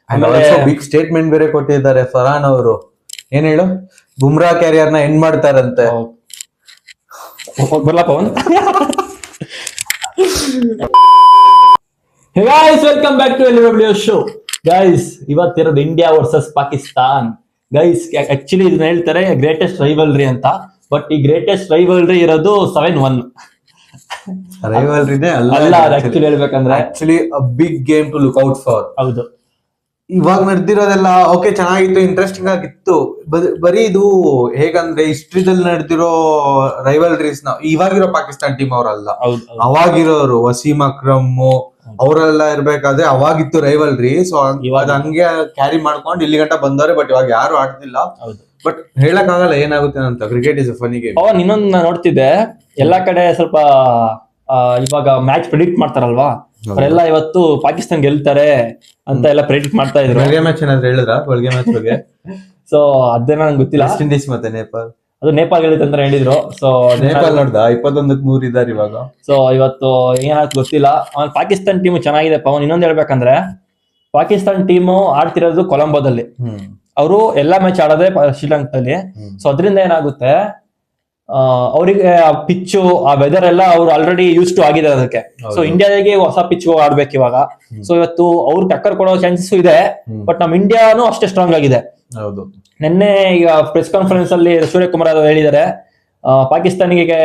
Big statement ಬೇರೆ ಕೊಟ್ಟಿದ್ದಾರೆ ಫರಾನ್ ಅವರು. ಏನ್ ಹೇಳು, ಬುಮ್ರಾ ಕ್ಯಾರಿಯರ್ ನ ಎಂಡ್ ಮಾಡ್ತಾರಂತೆ. ಬರ್ಲಾ Pavan. Hey guys, welcome back to LW show. Guys, ಇವತ್ತಿರೋದು India versus Pakistan. Guys actually ಇದನ್ನ ಹೇಳ್ತಾರೆ ಗ್ರೇಟೆಸ್ಟ್ ರೈವಲ್ರಿ ಅಂತ, ಬಟ್ ಈ ಗ್ರೇಟೆಸ್ಟ್ ರೈವಲ್ರಿ ಇರೋದು 7-1 ರೈವಲ್ರಿನೇ ಅಲ್ಲ. ಆಕ್ಚುಲಿ ಹೇಳ್ಬೇಕಂದ್ರೆ actually big game to look out for. ಹೌದು, ಇವಾಗ ನಡೆದಿರೋದೆಲ್ಲ ಓಕೆ ಚೆನ್ನಾಗಿತ್ತು, ಇಂಟ್ರೆಸ್ಟಿಂಗ್ ಆಗಿತ್ತು. ಬರೀ ಇದು ಹೇಗಂದ್ರೆ ಹಿಸ್ಟ್ರಿದಲ್ಲಿ ನಡೆದಿರೋ ರೈವಲ್ರೀಸ್ ನ ಇವಾಗಿರೋ ಪಾಕಿಸ್ತಾನ್ ಟೀಮ್ ಅವರಲ್ಲ, ಅವಾಗಿರೋರು ವಸೀಂ ಅಕ್ರಮ್ ಅವರೆಲ್ಲ ಇರ್ಬೇಕಾದ್ರೆ ಅವಾಗಿತ್ತು ರೈವಲ್ರಿ. ಸೊ ಇವಾಗ ಹಂಗೆ ಕ್ಯಾರಿ ಮಾಡ್ಕೊಂಡು ಇಲ್ಲಿ ಗಂಟ ಬಂದವ್ರೆ, ಬಟ್ ಇವಾಗ ಯಾರು ಆಡ್ತಿಲ್ಲ. ಬಟ್ ಹೇಳಕ್ ಆಗಲ್ಲ ಏನಾಗುತ್ತೆ ಅಂತ. Cricket is funny game. ಇನ್ನೊಂದು ನಾನು ನೋಡ್ತಿದ್ದೆ, ಎಲ್ಲಾ ಕಡೆ ಸ್ವಲ್ಪ ಇವಾಗ ಮ್ಯಾಚ್ ಪ್ರಿಡಿಕ್ಟ್ ಮಾಡ್ತಾರಲ್ವಾ, ಅವರೆಲ್ಲ ಇವತ್ತು ಪಾಕಿಸ್ತಾನ ಗೆಲ್ತಾರೆ ಅಂತ ಎಲ್ಲ ಪ್ರೆಡಿಕ್ಟ್ ಮಾಡ್ತಾ ಇದ್ರು. ಮ್ಯಾಚ್ ಏನಾದ್ರು ಹೇಳಿದ್ರ ಬೆಳಗ್ಗೆ ಮ್ಯಾಚ್ ಬಗ್ಗೆ? ಸೊ ಅದೇ ನಂಗೆ ಗೊತ್ತಿಲ್ಲ. ವೆಸ್ಟ್ ಇಂಡೀಸ್ ಮತ್ತೆ ನೇಪಾಲ್, ಅದು ನೇಪಾಲ್ ಗೆಲ್ಲಿತು ಅಂತ ಹೇಳಿದ್ರು. ಸೊ ನೇಪಾಲ್ ನೋಡ್ದ 21-3 ಇದಾರೆ ಇವಾಗ. ಸೊ ಇವತ್ತು ಏನಾಯ್ತು ಗೊತ್ತಿಲ್ಲ. ಪಾಕಿಸ್ತಾನ್ ಟೀಮ್ ಚೆನ್ನಾಗಿದೆ ಪವನ್. ಇನ್ನೊಂದು ಹೇಳ್ಬೇಕಂದ್ರೆ ಪಾಕಿಸ್ತಾನ್ ಟೀಮು ಆಡ್ತಿರೋದು ಕೊಲಂಬೋದಲ್ಲಿ. ಅವರು ಎಲ್ಲಾ ಮ್ಯಾಚ್ ಆಡೋದೇ ಶ್ರೀಲಂಕಾದಲ್ಲಿ. ಸೊ ಅದರಿಂದ ಏನಾಗುತ್ತೆ, ಅವರಿಗೆ ಆ ಪಿಚ್ಚು, ಆ ವೆದರ್ ಎಲ್ಲ ಅವ್ರು ಆಲ್ರೆಡಿ ಯೂಸ್ ಟು ಆಗಿದ್ದಾರೆ ಅದಕ್ಕೆ. ಸೊ ಇಂಡಿಯಾದಾಗೆ ಹೊಸ ಪಿಚ್ ಆಡ್ಬೇಕು ಇವಾಗ. ಸೊ ಇವತ್ತು ಅವ್ರು ಟಕ್ಕರ್ ಕೊಡೋ ಚಾನ್ಸಸ್ ಇದೆ, ಬಟ್ ನಮ್ ಇಂಡಿಯಾನು ಅಷ್ಟೇ ಸ್ಟ್ರಾಂಗ್ ಆಗಿದೆ. ಹೌದು, ನಿನ್ನೆ ಈಗ ಪ್ರೆಸ್ ಕಾನ್ಫರೆನ್ಸ್ ಅಲ್ಲಿ ಸೂರ್ಯಕುಮಾರ್ ಅವರು ಹೇಳಿದ್ದಾರೆ, ಪಾಕಿಸ್ತಾನಿಗೆ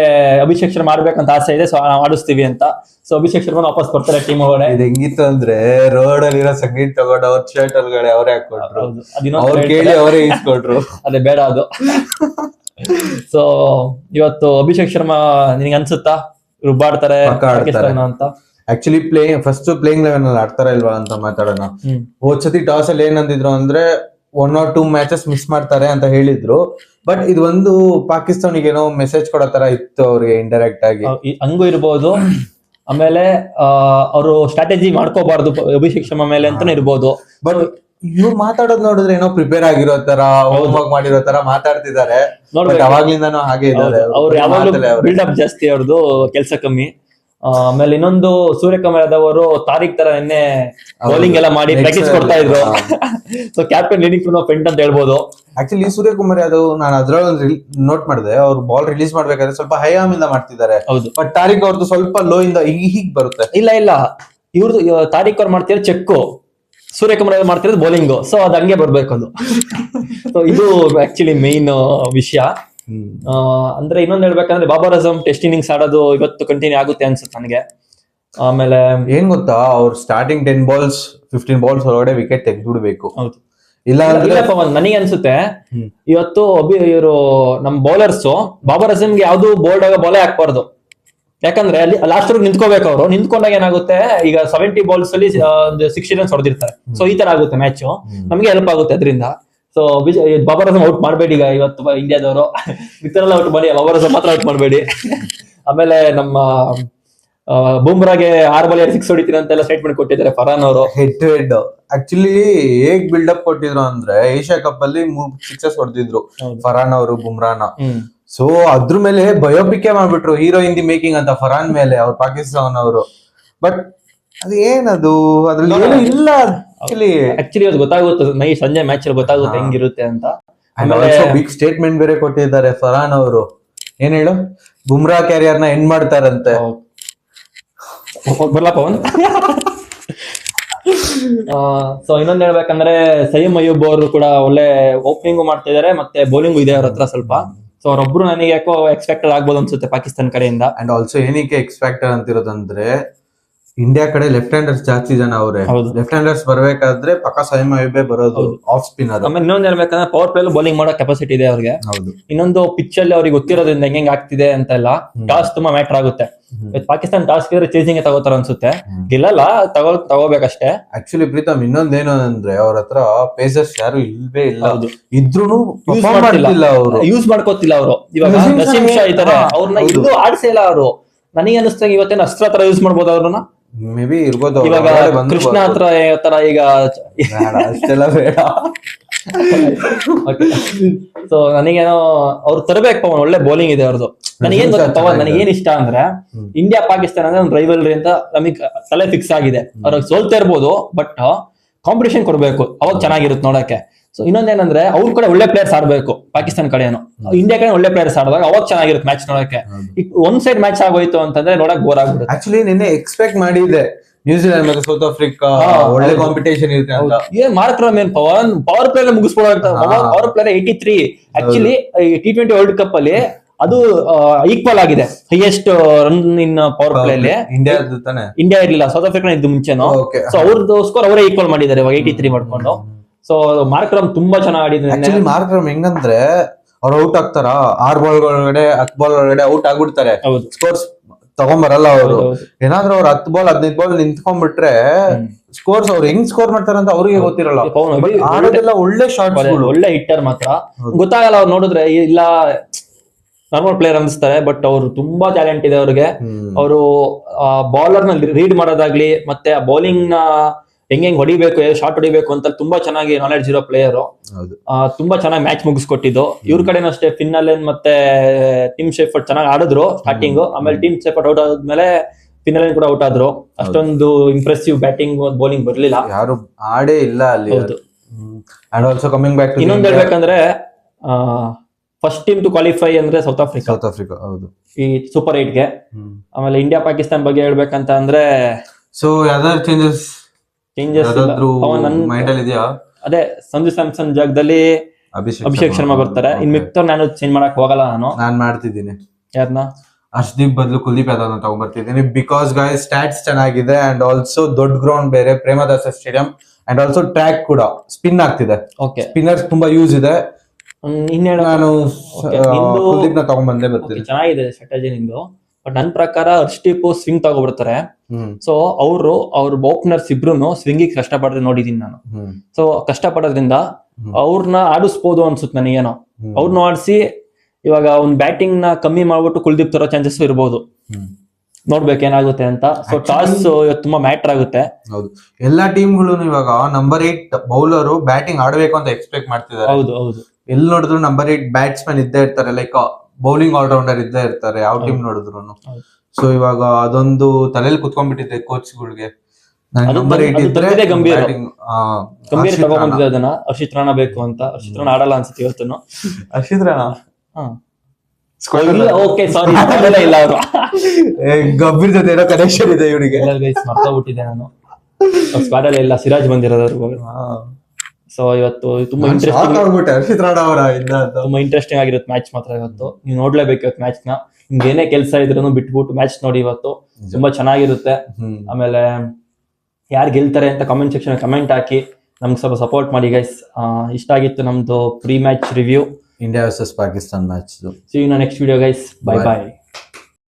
ಅಭಿಷೇಕ್ ಶರ್ಮಾ ಆಡ್ಬೇಕಂತ ಆಸೆ ಇದೆ, ಸೊ ಆಡಿಸ್ತೀವಿ ಅಂತ. ಸೊ ಅಭಿಷೇಕ್ ಶರ್ಮಾ ವಾಪಸ್ ಬರ್ತಾರೆ ಟೀಮ್ ಒಳಗಡೆ. ಇದು ಹೆಂಗಿತ್ತು ಅಂದ್ರೆ ರೋಡ್ ಅಲ್ಲಿರೋ ಸಂಗೀತ ತಗೊಂಡು ಅವ್ರ ಶರ್ಟ್ ಒಳಗಡೆ ಅವರೇ ಹಾಕೊಟ್ರು, ಅವ್ರು ಕೇಳಿ ಅವರೇ ಈಸ್ಕೊಟ್ರು. ಅದೇ ಬೇಡ ಅದು. ಸೊ ಇವತ್ತು ಅಭಿಷೇಕ್ ಶರ್ಮಾ ನಿನಗೆ ಅನ್ಸುತ್ತಾ ರುಬ್ಬಾಡ್ತಾರೆ ಪಾಕಿಸ್ತಾನ ಅಂತ? ಆಕ್ಚುಲಿ ಫಸ್ಟ್ ಪ್ಲೇಯಿಂಗ್ 11 ಅಲ್ಲಿ ಆಡ್ತಾರ ಇಲ್ವಾ ಅಂತ ಮಾತಾಡೋಣ. ಹೋದ್ ಸತಿ ಟಾಸ್ ಅಲ್ಲಿ ಏನಂದಿದ್ರು ಅಂದ್ರೆ 1 or 2 ಮ್ಯಾಚಸ್ ಮಿಸ್ ಮಾಡ್ತಾರೆ ಅಂತ ಹೇಳಿದ್ರು. ಬಟ್ ಇದು ಒಂದು ಪಾಕಿಸ್ತಾನಿಗೆ ಏನೋ ಮೆಸೇಜ್ ಕೊಡೋ ತರ ಇತ್ತು ಅವ್ರಿಗೆ ಇಂಡೈರೆಕ್ಟ್ ಆಗಿ. ಹಂಗೂ ಇರ್ಬೋದು. ಆಮೇಲೆ ಅವರು ಸ್ಟ್ರಾಟಜಿ ಮಾಡ್ಕೋಬಾರ್ದು ಅಭಿಷೇಕ್ ಶರ್ಮಾ ಮೇಲೆ ಅಂತಾನೆ ಇರ್ಬೋದು. ಬಟ್ ಇವ್ರು ಮಾತಾಡೋದ್ ನೋಡಿದ್ರೆ ಏನೋ ಪ್ರಿಪೇರ್ ಆಗಿರೋ ತರ, ಹೋಮ್ವರ್ಕ್ ಮಾಡಿರೋ ತರ ಮಾತಾಡ್ತಿದ್ದಾರೆ. ಅವಾಗ್ಲಿಂದಾನು ಹಾಗೆ ಇದ್ದಾರೆ. ಅವ್ರು ಯಾವಾಗ್ಲೂ ಬಿಲ್ಡಪ್ ಜಾಸ್ತಿ, ಅವ್ರದ್ದು ಕೆಲಸ ಕಮ್ಮಿ. ಆಮೇಲೆ ಇನ್ನೊಂದು ಸೂರ್ಯಕುಮಾರ್ ಯಾದವ್ ಅವರು ತಾರೀಖ್ ತರ ನಿನ್ನೆ ಬೌಲಿಂಗ್ ಎಲ್ಲ ಮಾಡಿ ಪ್ರಾಕ್ಟೀಸ್ ಕೊಡ್ತಾ ಇದ್ರು. So captain leading from front ಅಂತ ಹೇಳ್ಬೋದು. ಆಕ್ಚುಲಿ ಸೂರ್ಯಕುಮಾರ್ ಯಾದವ್ ನಾನು ಅದ್ರೊಳಗೆ ನೋಟ್ ಮಾಡಿದೆ, ಅವ್ರು ಬಾಲ್ ರಿಲೀಸ್ ಮಾಡ್ಬೇಕಾದ್ರೆ ಸ್ವಲ್ಪ ಹೈ ಆರ್ಮ್ ಇಂದ ಮಾಡ್ತಿದ್ದಾರೆ. ಬಟ್ ತಾರೀಖ್ ಅವ್ರದ್ದು ಸ್ವಲ್ಪ ಲೋ ಇಂದ ಹೀಗ್ ಬರುತ್ತೆ. ಇಲ್ಲ ಇವ್ರದ್ದು ತಾರೀಖ್ ಅವ್ರು ಮಾಡ್ತಿರೋ ಚೆಕ್ಕು, ಸೂರ್ಯಕುಮಾರ್ ಮಾಡ್ತಿರೋದು ಬೌಲಿಂಗ್. ಸೊ ಅದ್ ಹಂಗೆ ಬರ್ಬೇಕು ಅದು. ಸೊ ಇದು ಆಕ್ಚುಲಿ ಮೇನ್ ವಿಷಯ. ಅಂದ್ರೆ ಇನ್ನೊಂದ್ ಹೇಳ್ಬೇಕಂದ್ರೆ ಬಾಬರ್ ಅಜಮ್ ಟೆಸ್ಟ್ ಇನ್ನಿಂಗ್ಸ್ ಆಡೋದು ಇವತ್ತು ಕಂಟಿನ್ಯೂ ಆಗುತ್ತೆ ಅನ್ಸುತ್ತೆ ನನಗೆ. ಆಮೇಲೆ ಏನ್ ಗೊತ್ತಾ, ಅವ್ರು ಸ್ಟಾರ್ಟಿಂಗ್ 10 balls 15 balls ಒಳಗಡೆ ವಿಕೆಟ್ ತೆಗೆದ್ಬಿಡ್ಬೇಕು. ಹೌದು, ಇಲ್ಲ ನನಗೆ ಅನ್ಸುತ್ತೆ ಇವತ್ತು ಇವರು ನಮ್ ಬೌಲರ್ಸ್ ಬಾಬರ್ ಅಜಮ್ಗೆ ಯಾವ್ದು ಬೋಲ್ಡ್ ಆಗೋ ಬಾಲೇ ಹಾಕ್ಬಾರ್ದು. ಯಾಕಂದ್ರೆ ಅಲ್ಲಿ ಲಾಸ್ಟ್ ನಿಂತ್ಕೋಬೇಕು. ಅವರು ನಿಂತ್ಕೊಂಡಾಗ ಏನಾಗುತ್ತೆ, ಈಗ 70 balls ಅಲ್ಲಿ 60 runs ಹೊಡೆದಿರ್ತಾರೆ. ಸೊ ಈ ತರ ಆಗುತ್ತೆ ಮ್ಯಾಚ್, ನಮ್ಗೆ ಹೆಲ್ಪ್ ಆಗುತ್ತೆ ಅದರಿಂದ. ಸೊ ಬಾಬರ್ ಅಜಮ್ ಔಟ್ ಮಾಡ್ಬೇಡಿ ಈಗ ಇವತ್ತು ಇಂಡಿಯಾದವರು. ಮಿತ್ರರೆಲ್ಲ ಔಟ್ ಮಾಡಿ, ಬಾಬರ್ ಅಜಮ್ ಮಾತ್ರ ಔಟ್ ಮಾಡ್ಬೇಡಿ. ಆಮೇಲೆ ನಮ್ಮ ಬುಮ್ರಾಗೆ 6 ball 6 ಹೊಡಿತೀನಿ ಅಂತೆಲ್ಲ ಸ್ಟೇಟ್ಮೆಂಟ್ ಕೊಟ್ಟಿದ್ದಾರೆ ಫರಾನ್ ಅವರು. ಹೆಡ್ ಟು ಹೆಡ್ ಆಕ್ಚುಲಿ ಹೇಗ್ ಬಿಲ್ಡಪ್ ಕೊಟ್ಟಿದ್ರು ಅಂದ್ರೆ, ಏಷ್ಯಾ ಕಪ್ ಅಲ್ಲಿ 3 6 ಹೊಡೆದಿದ್ರು ಫರಾನ್ ಅವರು ಬುಮ್ರಾನ. ಸೊ ಅದ್ರ ಮೇಲೆ ಬಯೋಪಿಕೆ ಮಾಡ್ಬಿಟ್ರು, ಹೀರೋ ಇನ್ ದಿ ಮೇಕಿಂಗ್ ಅಂತ ಫರಾನ್ ಮೇಲೆ ಅವ್ರು ಪಾಕಿಸ್ತಾನ್ ಅವರು. ಬಟ್ ಅದು ಏನದು ಅದ್ರಲ್ಲಿ ಇಲ್ಲ. ಆಕ್ಚುಲಿ ಅದು ಗೊತ್ತಾಗುತ್ತೆ ಸಂಜೆ ಮ್ಯಾಚ್ ಅಲ್ಲಿ ಗೊತ್ತಾಗುತ್ತೆ ಹೆಂಗಿರುತ್ತೆ ಅಂತ. ಬಿಗ್ ಸ್ಟೇಟ್ಮೆಂಟ್ ಬೇರೆ ಕೊಟ್ಟಿದ್ದಾರೆ ಫರಾನ್ ಅವರು. ಏನ್ ಹೇಳು, ಬುಮ್ರಾ ಕ್ಯಾರಿಯರ್ ನ ಎಂಡ್ ಮಾಡ್ತಾರಂತೆ. ಬರ್ಲಾ ಪವನ್. ಸೊ ಇನ್ನೊಂದ್ ಹೇಳ್ಬೇಕಂದ್ರೆ ಸಯೀಮ್ ಅಯ್ಯೂಬ್ ಅವರು ಕೂಡ ಒಳ್ಳೆ ಓಪನಿಂಗ್ ಮಾಡ್ತಾ ಇದಾರೆ, ಮತ್ತೆ ಬೌಲಿಂಗ್ ಇದೆ ಅವ್ರ ಹತ್ರ ಸ್ವಲ್ಪ. ಸೊ ಅವರೊಬ್ರು ನನಗೆ ಯಾಕೋ ಎಕ್ಸ್ಪೆಕ್ಟೆಡ್ ಆಗ್ಬೋದು ಅನ್ಸುತ್ತೆ ಪಾಕಿಸ್ತಾನ ಕಡೆಯಿಂದ. ಅಂಡ್ ಆಲ್ಸೋ ಏನಕ್ಕೆ ಎಕ್ಸ್ಪೆಕ್ಟೆಡ್ ಅಂತಿರೋದಂದ್ರೆ, ಇಂಡಿಯಾ ಕಡೆ ಲೆಫ್ಟ್ ಹ್ಯಾಂಡರ್ಸ್ ಜಾಸ್ತಿ ಜನ ಅವ್ರೆ. ಲೆಫ್ಟ್ ಹ್ಯಾಂಡರ್ಸ್ ಬರ್ಬೇಕಾದ್ರೆ ಪಕ್ಕ ಸಯೀಮ್ ಅಯ್ಯೂಬೇ ಬರೋದು, ಆಫ್ ಸ್ಪಿನ್ನರ್. ಆಮೇಲೆ ಇನ್ನೊಂದ್ ಹೇಳ್ಬೇಕಂದ್ರೆ ಪವರ್ ಪ್ಲೇ ಬೌಲಿಂಗ್ ಮಾಡೋ ಕೆಪಾಸಿಟಿ ಇದೆ ಅವ್ರಿಗೆ. ಇನ್ನೊಂದು ಪಿಚ್ ಅಲ್ಲಿ ಅವ್ರಿಗೆ ಗೊತ್ತಿರೋದ್ರಿಂದ ಹೆಂಗ್ ಆಗ್ತಿದೆ ಅಂತ ಎಲ್ಲ. ಟಾಸ್ ತುಂಬಾ ಮ್ಯಾಟರ್ ಆಗುತ್ತೆ. ಪಾಕಿಸ್ತಾನ ಟಾಸ್ ಗೆದ್ರೆ ಚೇಸಿಂಗ್ ತಗೋತಾರ ಅನ್ಸುತ್ತೆ, ಗೆಲ್ಲಲ್ಲ, ತಗೋಬೇಕಷ್ಟೇ. ಆಕ್ಚುಲಿ ಪ್ರೀತಮ್ ಇನ್ನೊಂದೇನು ಅಂದ್ರೆ, ಅವ್ರ ಹತ್ರ ಪೇಸರ್ಸ್ ಯಾರು ಇಲ್ವೇ ಇಲ್ಲ. ಇದ್ರೂ ಯೂಸ್ ಮಾಡ್ಕೋತಿಲ್ಲ ಅವರು. ಇವಾಗ ನಸೀಮ್ ಶಾ ಇದಾರೆ, ಅವ್ರನ್ನ ಇಲ್ಲೂ ಆಡ್ಸೇ ಇಲ್ಲ ಅವರು. ನನಗೆ ಅನಿಸ್ತಾಗ ಇವತ್ತೇನು ಅಸ್ತ್ರ ಹತ್ರ ಯೂಸ್ ಮಾಡ್ಬೋದು ಅವ್ರನ್ನ. ಮೇ ಬಿ ಇರ್ಬೋದು. ಇವಾಗ ಕೃಷ್ಣ ಹತ್ರ ಈಗ ಅಷ್ಟೆಲ್ಲ ಬೇಡ. ಸೊ ನನಗೇನೋ ಅವ್ರು ತರಬೇಕು, ಒಳ್ಳೆ ಬೌಲಿಂಗ್ ಇದೆ ಅವ್ರದ್ದು. ನನಗೇನ್ ಗೊತ್ತಾ, ನನಗೇನ್ ಇಷ್ಟ ಅಂದ್ರೆ ಇಂಡಿಯಾ ಪಾಕಿಸ್ತಾನ ಅಂದ್ರೆ ಒಂದು ರೈವಲ್ರಿ ಅಂತ ನಮಗ್ ತಲೆ ಫಿಕ್ಸ್ ಆಗಿದೆ. ಅವ್ರಿಗೆ ಸೋಲ್ತಾ ಇರ್ಬೋದು, ಬಟ್ ಕಾಂಪಿಟೇಷನ್ ಕೊಡ್ಬೇಕು, ಅವಾಗ ಚೆನ್ನಾಗಿರುತ್ತೆ ನೋಡಕ್ಕೆ. ಸೊ ಇನ್ನೊಂದೇನಂದ್ರೆ ಅವ್ರ ಕಡೆ ಒಳ್ಳೆ ಪ್ಲೇಯರ್ಸ್ ಆಡ್ಬೇಕು, ಪಾಕಿಸ್ತಾನ ಕಡೆನು ಇಂಡಿಯಾ ಕಡೆ ಒಳ್ಳೆ ಪ್ಲೇಯರ್ಸ್ ಆಡಿದಾಗ ಅವಾಗ ಚೆನ್ನಾಗಿರುತ್ತೆ ಮ್ಯಾಚ್ ನೋಡಕ್ಕೆ. ಈಗ ಒಂದ್ ಸೈಡ್ ಮ್ಯಾಚ್ ಆಗೋಯ್ತು ಅಂತಂದ್ರೆ ನೋಡಕ್ ಬೋರ್ ಆಗ್ಬಿಡುತ್ತೆ. ಆಕ್ಚುಲಿ ನಿನ್ನೆ ಎಕ್ಸ್ಪೆಕ್ಟ್ ಮಾಡಿದ್ದೆ ನ್ಯೂಜಿಲೆಂಡ್ ಮತ್ತೆ ಸೌತ್ ಆಫ್ರಿಕಾ ಒಳ್ಳೆ ಕಾಂಪಿಟೇಷನ್ ಇರುತ್ತೆ ಅಂತ. ಏನ್ ಮಾರ್ಕ್ ಏನ್ ಪವರ್ ಪ್ಲೇ ಮುಗಿಸ್ಕೊಡೋ power play 83. Actually T20 world cup ಅಲ್ಲಿ ಅದು ಈಕ್ವಲ್ ಆಗಿದೆ, highest run in power play ಅಲ್ಲಿ. ಇಂಡಿಯಾ ಇರ್ಲಿಲ್ಲ, ಸೌತ್ ಆಫ್ರಿಕಾ ಇದ್ದು ಮುಂಚೆನು. ಸೊ ಅವ್ರದ್ದು ಸ್ಕೋರ್ ಅವರೇ ಈಕ್ವಲ್ ಮಾಡಿದ್ದಾರೆ ಇವಾಗ 83 ಮಾಡ್ಕೊಂಡು. ಸೊ ಮಾರ್ಕ್ರಮ್ ತುಂಬಾ ಚೆನ್ನಾಗಿ ಆಡಿದ್ರು. ಮಾರ್ಕ್ರಮ್ ಹೆಂಗಂದ್ರೆ ಅವ್ರು ಔಟ್ ಆಗ್ತಾರ 6 ಬಾಲ್ ಒಳಗಡೆ 10 ಬಾಲ್ ಒಳಗಡೆ ಔಟ್ ಆಗ್ಬಿಡ್ತಾರೆ, ಸ್ಕೋರ್ಸ್ ತಗೊಂಬರಲ್ಲ ಅವರು. ಏನಾದ್ರೂ ಅವ್ರು 10 ಬಾಲ್ 15 ಬಾಲ್ ನಿಂತ್ಕೊಂಡ್ಬಿಟ್ರೆ ಸ್ಕೋರ್ಸ್ ಅವ್ರು ಹೆಂಗ್ ಸ್ಕೋರ್ ಮಾಡ್ತಾರ ಅಂತ ಅವ್ರಿಗೆ ಗೊತ್ತಿರಲ್ಲ. ಆಡೋದೆಲ್ಲ ಒಳ್ಳೆ ಶಾಟ್ಸ್, ಒಳ್ಳೆ ಹಿಟ್ಟರ್ ಮಾತ್ರ ಗೊತ್ತಾಗಲ್ಲ ಅವ್ರು ನೋಡಿದ್ರೆ. ಇಲ್ಲ ನಾರ್ಮಲ್ ಪ್ಲೇಯರ್ ಅನ್ಸ್ತಾರೆ, ಬಟ್ ಅವ್ರು ತುಂಬಾ ಟ್ಯಾಲೆಂಟ್ ಇದೆ ಅವ್ರಿಗೆ. ಅವರು ಬೌಲರ್ ನ ರೀಡ್ ಮಾಡೋದಾಗ್ಲಿ, ಮತ್ತೆ ಆ ಬೌಲಿಂಗ್ ನ ಹೆಂಗ್ ಹೊಡಿಬೇಕು, ಶಾಟ್ ಹೊಡಿಬೇಕು ಅಂತ ತುಂಬಾ ಚೆನ್ನಾಗಿ ನಾಲೆಡ್ಜ್ ಇರೋ ಪ್ಲೇಯರ್. ತುಂಬಾ ಚೆನ್ನಾಗಿ ಮ್ಯಾಚ್ ಮುಗಿಸ್ಕೊಟ್ಟಿದ್ದು. ಇವ್ರ ಕಡೆನೂ ಅಷ್ಟೇ, ಫಿನ್ನಲೆನ್ ಮತ್ತೆ ಟಿಮ್ ಶೇಫರ್ಡ್ ಚೆನ್ನಾಗಿ ಆಡಿದ್ರು ಸ್ಟಾರ್ಟಿಂಗ್. ಆಮೇಲೆ ಟಿಮ್ ಶೇಫರ್ಡ್ ಔಟ್ ಆದ್ಮೇಲೆ ಫಿನ್ನಲೆನ್ ಕೂಡ ಔಟ್ ಆದ್ರು. ಅಷ್ಟೊಂದು ಇಂಪ್ರೆಸಿವ್ ಬ್ಯಾಟಿಂಗ್ ಬೌಲಿಂಗ್ ಬರ್ಲಿಲ್ಲ, ಯಾರು ಆಡೇ ಇಲ್ಲ ಅಲ್ಲಿ. ಹೌದು. And also coming back to ಇನ್ನೊಂದು ಹೇಳ್ಬೇಕಂದ್ರೆ ಫಸ್ಟ್ ಟೀಮ್ ಟು ಕ್ವಾಲಿಫೈ ಅಂದ್ರೆ ಸೌತ್ ಆಫ್ರಿಕಾ. ಹೌದು, ಈ ಸೂಪರ್ 8 ಗೆ. ಆಮೇಲೆ ಇಂಡಿಯಾ ಪಾಕಿಸ್ತಾನ್ ಬಗ್ಗೆ ಹೇಳ್ಬೇಕಂತ ಅಂದ್ರೆ ಸೊ ಯಾವ್ದಾದ್ರು ಚೇಂಜಸ್ ಮೈಂಡ್ ಅಲ್ಲಿ ಇದೆಯಾ? ಅದೇ ಸಂಜು ಸ್ಯಾಮ್ಸನ್ ಜಾಗದಲ್ಲಿ ಅಭಿಷೇಕ್ ಶರ್ಮಾ ಬರ್ತಾರೆ. ಇನ್ ಮಿಕ್ತರ್ ನಾನು ಚೇಂಜ್ ಮಾಡಕ್ ಹೋಗಲ್ಲ. ನಾನು ಮಾಡ್ತಿದ್ದೀನಿ. ಯಾರನ್ನ? ಹರ್ಷದೀಪ್ ಬದಲು ಕುಲ್ದೀಪ್ ಯಾದವ್ ತಗೊಂಡ್ಬರ್ತಿದ್ದೀನಿ. ಬಿಕಾಸ್ ಗಾಯ್ಸ್ ಸ್ಟ್ಯಾಟ್ಸ್ ಚೆನ್ನಾಗಿದೆ, ಅಂಡ್ ಆಲ್ಸೋ ದೊಡ್ಡ ಗ್ರೌಂಡ್ ಬೇರೆ, Premadasa stadium, and also track ಕೂಡ ಸ್ಪಿನ್ ಆಗ್ತಿದೆ. ಸ್ಪಿನ್ನರ್ಸ್ ತುಂಬಾ ಯೂಸ್ ಇದೆ. ನಾನು ಕುಲ್ದೀಪ್ ನ ತಗೊಂಡ್ಬಂದೆ ಬರ್ತೀನಿ. ಚೆನ್ನಾಗಿದೆ ಸ್ಟ್ರಾಟಜಿ ನಿಂದು. ಬಟ್ ನನ್ ಪ್ರಕಾರ ಹರ್ಷದೀಪ್ ಸ್ವಿಂಗ್ ತಗೊಬಿಡ್ತಾರೆ. ಸೊ ಅವ್ರ ಓಪನರ್ಸ್ ಇಬ್ರು ಸ್ವಿಂಗಿಗೆ ಕಷ್ಟಪಡೋದು ನೋಡಿದೀನಿ ನಾನು. ಸೊ ಕಷ್ಟಪಡೋದ್ರಿಂದ ಅವ್ರನ್ನ ಆಡಿಸ್ಬೋದು ಅನ್ಸುತ್ತೆ ನನಗೇನೋ. ಅವ್ರನ್ನ ಆಡಿಸಿ ಇವಾಗ ಅವ್ನ್ ಬ್ಯಾಟಿಂಗ್ ನ ಕಮ್ಮಿ ಮಾಡ್ಬಿಟ್ಟು ಕುಲ್ದೀಪ್ ತರೋ ಚಾನ್ಸಸ್ ಇರ್ಬೋದು. ನೋಡ್ಬೇಕು ಏನಾಗುತ್ತೆ ಅಂತ. ಸೊ ಟಾಸ್ ತುಂಬಾ ಮ್ಯಾಟರ್ ಆಗುತ್ತೆ. ಹೌದು, ಎಲ್ಲಾ ಟೀಮ್ಗಳು ಇವಾಗ ನಂಬರ್ 8 ಬೌಲರ್ ಬ್ಯಾಟಿಂಗ್ ಆಡ್ಬೇಕು ಅಂತ ಎಕ್ಸ್ಪೆಕ್ಟ್ ಮಾಡ್ತಿದ್ದಾರೆ. ಹೌದು ಹೌದು, ಎಲ್ಲಿ ನೋಡಿದ್ರು ನಂಬರ್ 8 ಬ್ಯಾಟ್ಸ್ಮನ್ ಇದ್ದೇ ಇರ್ತಾರೆ, ಲೈಕ್ ಬೌಲಿಂಗ್ ಆಲ್ರೌಂಡರ್ ಇದ್ದೇ ಇರ್ತಾರೆ ಯಾವ ಟೀಮ್ ನೋಡಿದ್ರು. ಸೊ ಇವಾಗ ಅದೊಂದು ತಲೆಯಲ್ಲಿ ಕುತ್ಕೊಂಡ್ಬಿಟ್ಟಿದೆ ಕೋಚ್ಗಳಿಗೆ. ನಂಬರ್ 8 ಇದ್ರೆ ಗಂಭೀರ್ ತಗೊಂಡ್ಬಂದಿದೆ ಅದನ್ನ. ಹರ್ಷಿತ್ ರಾಣಾ ಬೇಕು ಅಂತ. ಹರ್ಷಿತ್ ರಾಣಾ ಆಡಲ್ಲ ಅನ್ಸುತ್ತೆ ಇವತ್ತು. ಹರ್ಷಿತ್ ರಾಣಾ ಓಕೆ ಸಾರಿ ಇಲ್ಲ, ಅವರು ಗಂಭೀರ್ ಜೊತೆ ಏನೋ ಕನೆಕ್ಷನ್ ಇದೆ ಇವರಿಗೆ. ಮರ್ತೋಗ್ಬಿಟ್ಟಿದೆ ನಾನು. ಸ್ಕ್ವಾಡ್ ಅಲ್ಲಿ ಇಲ್ಲ, ಸಿರಾಜ್ ಬಂದಿರೋದು. ಸೊ ಇವತ್ತು ತುಂಬಾ ಇಂಟ್ರೆಸ್ಟಿಂಗ್ ಆಗಿರುತ್ತೆ ಮ್ಯಾಚ್ ಮಾತ್ರ. ಇವತ್ತು ನೀವು ನೋಡ್ಲೇಬೇಕು ಇವತ್ತು ಮ್ಯಾಚ್ ನ. ನಿಮ್ಗೆ ಏನೇ ಕೆಲಸ ಇದ್ರೂ ಬಿಟ್ಬಿಟ್ಟು ಮ್ಯಾಚ್ ನೋಡಿ ಇವತ್ತು. ತುಂಬಾ ಚೆನ್ನಾಗಿರುತ್ತೆ. ಆಮೇಲೆ ಯಾರು ಗೆಲ್ತಾರೆ ಅಂತ ಕಮೆಂಟ್ ಸೆಕ್ಷನ್ ಕಮೆಂಟ್ ಹಾಕಿ ನಮ್ಗೆ ಸ್ವಲ್ಪ ಸಪೋರ್ಟ್ ಮಾಡಿ ಗೈಸ್. ಇಷ್ಟ ಆಗಿತ್ತು ನಮ್ದು pre match review, India versus Pakistan match. See you in the next video guys. Bye bye.